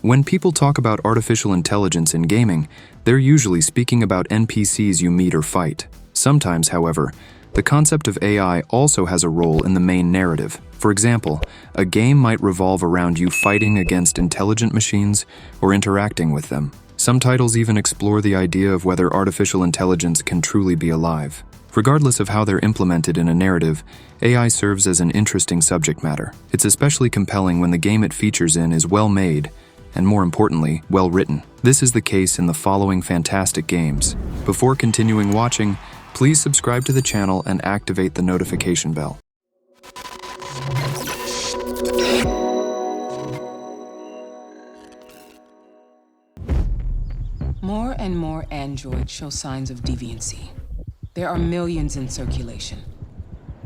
When people talk about artificial intelligence in gaming, they're usually speaking about NPCs you meet or fight. Sometimes, however, the concept of AI also has a role in the main narrative. For example, a game might revolve around you fighting against intelligent machines or interacting with them. Some titles even explore the idea of whether artificial intelligence can truly be alive. Regardless of how they're implemented in a narrative, AI serves as an interesting subject matter. It's especially compelling when the game it features in is well made, and more importantly, well written. This is the case in the following fantastic games. Before continuing watching, please subscribe to the channel and activate the notification bell. More and more androids show signs of deviancy. There are millions in circulation.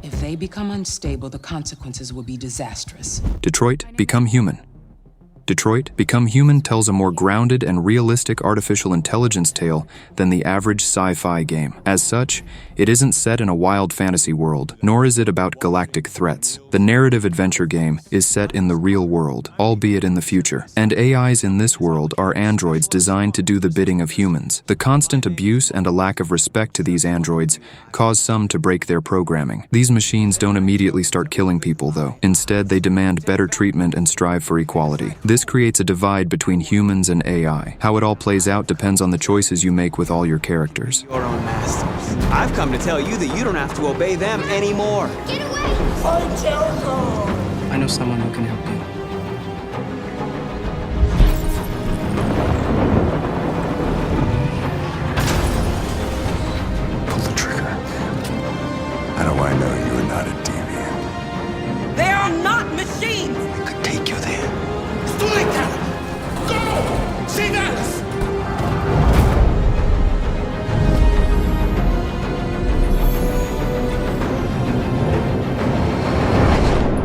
If they become unstable, the consequences will be disastrous. Detroit, Become Human. Detroit, Become Human tells a more grounded and realistic artificial intelligence tale than the average sci-fi game. As such, it isn't set in a wild fantasy world, nor is it about galactic threats. The narrative adventure game is set in the real world, albeit in the future. And AIs in this world are androids designed to do the bidding of humans. The constant abuse and a lack of respect to these androids cause some to break their programming. These machines don't immediately start killing people, though. Instead, they demand better treatment and strive for equality. This creates a divide between humans and AI. How it all plays out depends on the choices you make with all your characters. Your own masters. I've come to tell you that you don't have to obey them anymore. Get away! Fight Jericho! I know someone who can help you. Pull the trigger. How do I know you are not a deviant? They are not machines! It could take you there. Go! See this!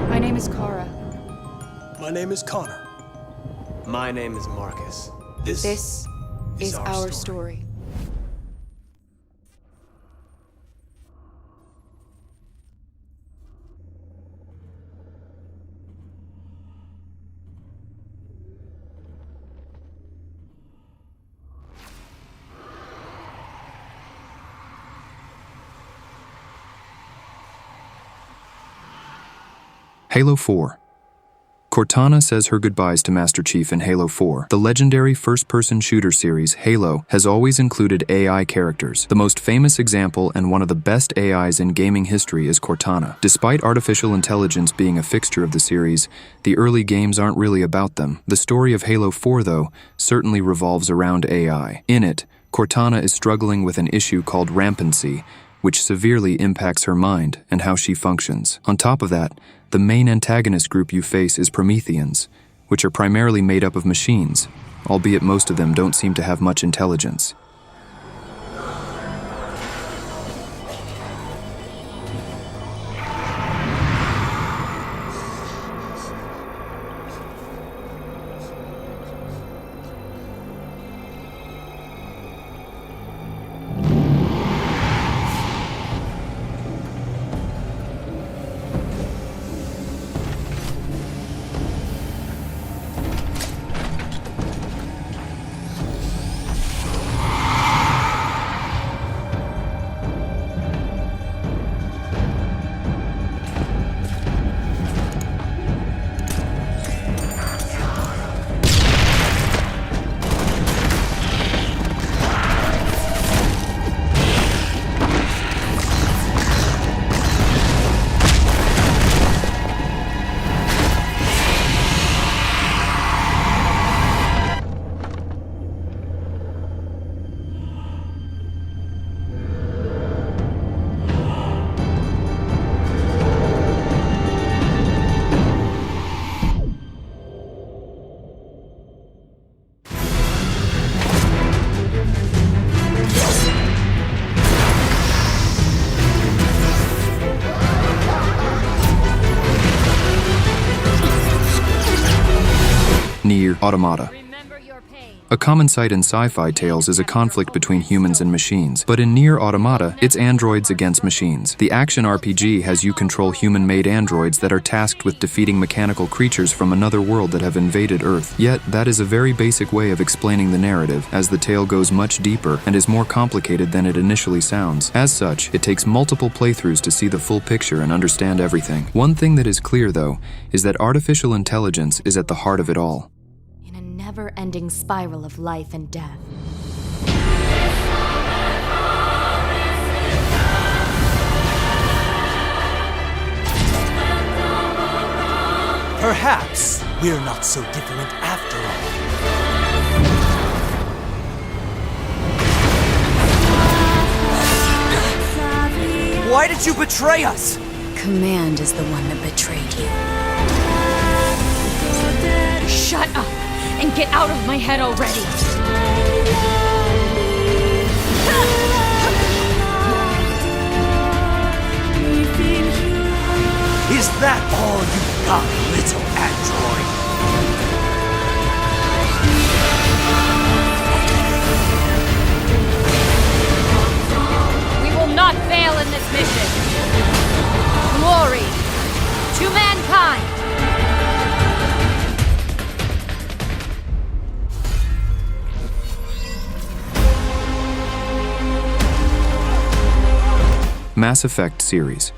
My name is Kara. My name is Connor. My name is Marcus. This is our story. Halo 4. Cortana says her goodbyes to Master Chief in Halo 4. The legendary first-person shooter series, Halo, has always included AI characters. The most famous example and one of the best AIs in gaming history is Cortana. Despite artificial intelligence being a fixture of the series, the early games aren't really about them. The story of Halo 4, though, certainly revolves around AI. In it, Cortana is struggling with an issue called rampancy, which severely impacts her mind and how she functions. On top of that, the main antagonist group you face is Prometheans, which are primarily made up of machines, albeit most of them don't seem to have much intelligence. NieR Automata. Remember your pain. A common sight in sci-fi tales is a conflict between humans and machines, but in NieR Automata, it's androids against machines. The action RPG has you control human-made androids that are tasked with defeating mechanical creatures from another world that have invaded Earth. Yet, that is a very basic way of explaining the narrative, as the tale goes much deeper and is more complicated than it initially sounds. As such, it takes multiple playthroughs to see the full picture and understand everything. One thing that is clear, though, is that artificial intelligence is at the heart of it all. In a never-ending spiral of life and death. Perhaps we're not so different after all. Why did you betray us? Command is the one that betrayed you. Shut up and get out of my head already! Is that all you got, little android? We will not fail in this mission! Glory to mankind! Mass Effect series.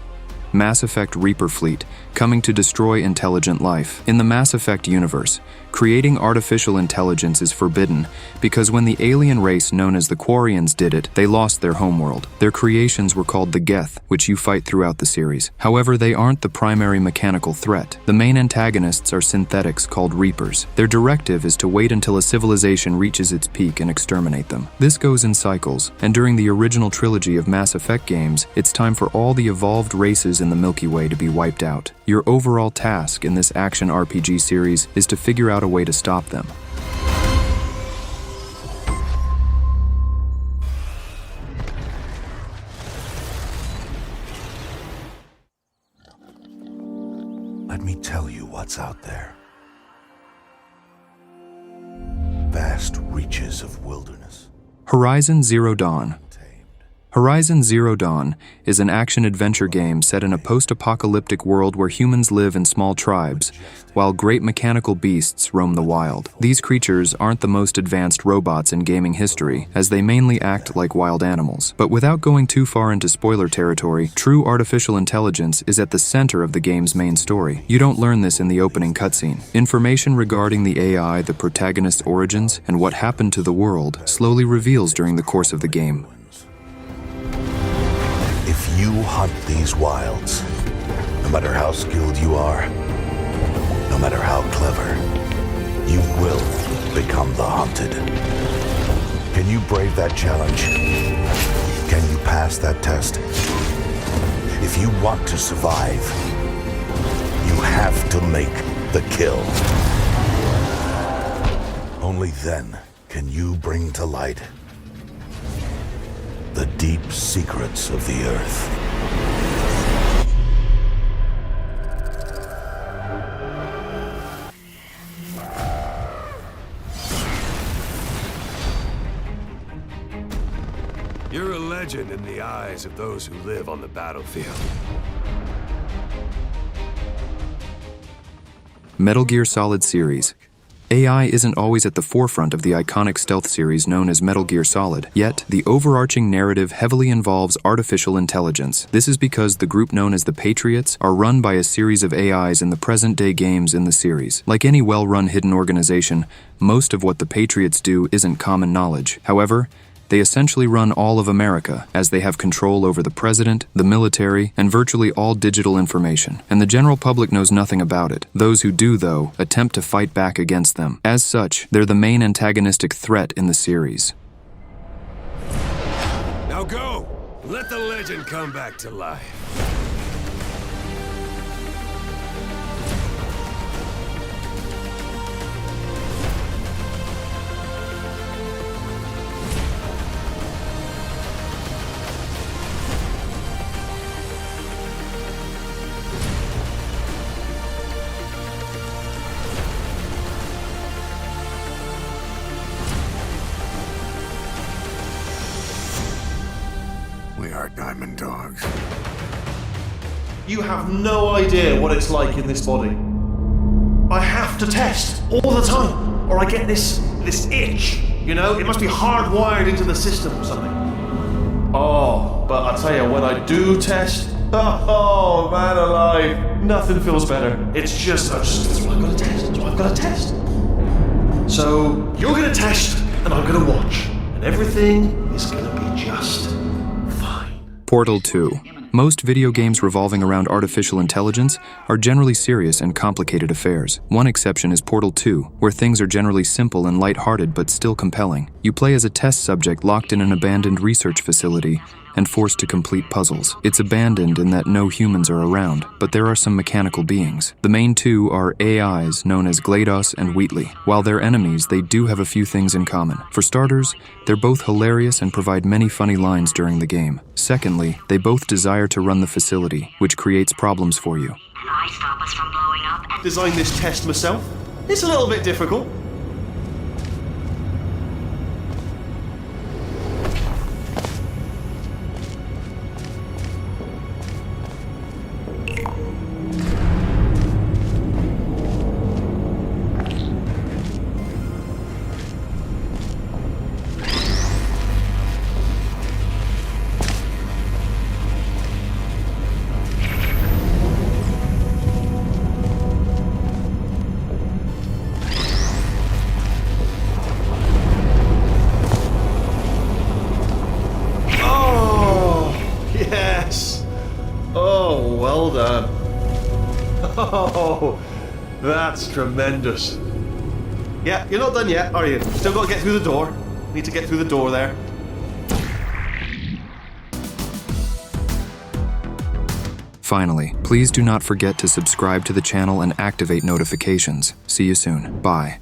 Mass Effect Reaper Fleet, coming to destroy intelligent life. In the Mass Effect universe, creating artificial intelligence is forbidden because when the alien race known as the Quarians did it, they lost their homeworld. Their creations were called the Geth, which you fight throughout the series. However, they aren't the primary mechanical threat. The main antagonists are synthetics called Reapers. Their directive is to wait until a civilization reaches its peak and exterminate them. This goes in cycles, and during the original trilogy of Mass Effect games, it's time for all the evolved races in the Milky Way to be wiped out. Your overall task in this action RPG series is to figure out a way to stop them. Let me tell you what's out there. Vast reaches of wilderness. Horizon Zero Dawn. Horizon Zero Dawn is an action-adventure game set in a post-apocalyptic world where humans live in small tribes, while great mechanical beasts roam the wild. These creatures aren't the most advanced robots in gaming history, as they mainly act like wild animals. But without going too far into spoiler territory, true artificial intelligence is at the center of the game's main story. You don't learn this in the opening cutscene. Information regarding the AI, the protagonist's origins, and what happened to the world slowly reveals during the course of the game. If you hunt these wilds, no matter how skilled you are, no matter how clever, you will become the hunted. Can you brave that challenge? Can you pass that test? If you want to survive, you have to make the kill. Only then can you bring to light the deep secrets of the Earth. You're a legend in the eyes of those who live on the battlefield. Metal Gear Solid series. AI isn't always at the forefront of the iconic stealth series known as Metal Gear Solid, yet the overarching narrative heavily involves artificial intelligence. This is because the group known as the Patriots are run by a series of AIs in the present-day games in the series. Like any well-run hidden organization, most of what the Patriots do isn't common knowledge. However, they essentially run all of America, as they have control over the president, the military, and virtually all digital information. And the general public knows nothing about it. Those who do, though, attempt to fight back against them. As such, they're the main antagonistic threat in the series. Now go! Let the legend come back to life. like diamond dogs. You have no idea what it's like in this body. I have to test all the time, or I get this itch, you know? It must be hardwired into the system or something. Oh, but I tell you, when I do test, oh man alive, nothing feels better. It's just, that's what I've got to test, that's what I've got to test. So, you're gonna test, and I'm gonna watch, and everything is gonna be just fine. Portal 2. Most video games revolving around artificial intelligence are generally serious and complicated affairs. One exception is Portal 2, where things are generally simple and lighthearted but still compelling. You play as a test subject locked in an abandoned research facility and forced to complete puzzles. It's abandoned in that no humans are around, but there are some mechanical beings. The main two are AIs known as GLaDOS and Wheatley. While they're enemies, they do have a few things in common. For starters, they're both hilarious and provide many funny lines during the game. Secondly, they both desire to run the facility, which creates problems for you. I stop us from blowing up. Designed this test myself. It's a little bit difficult. Oh, well done. Oh, that's tremendous. Yeah, you're not done yet, are you? Still got to get through the door. Need to get through the door there. Finally, please do not forget to subscribe to the channel and activate notifications. See you soon. Bye.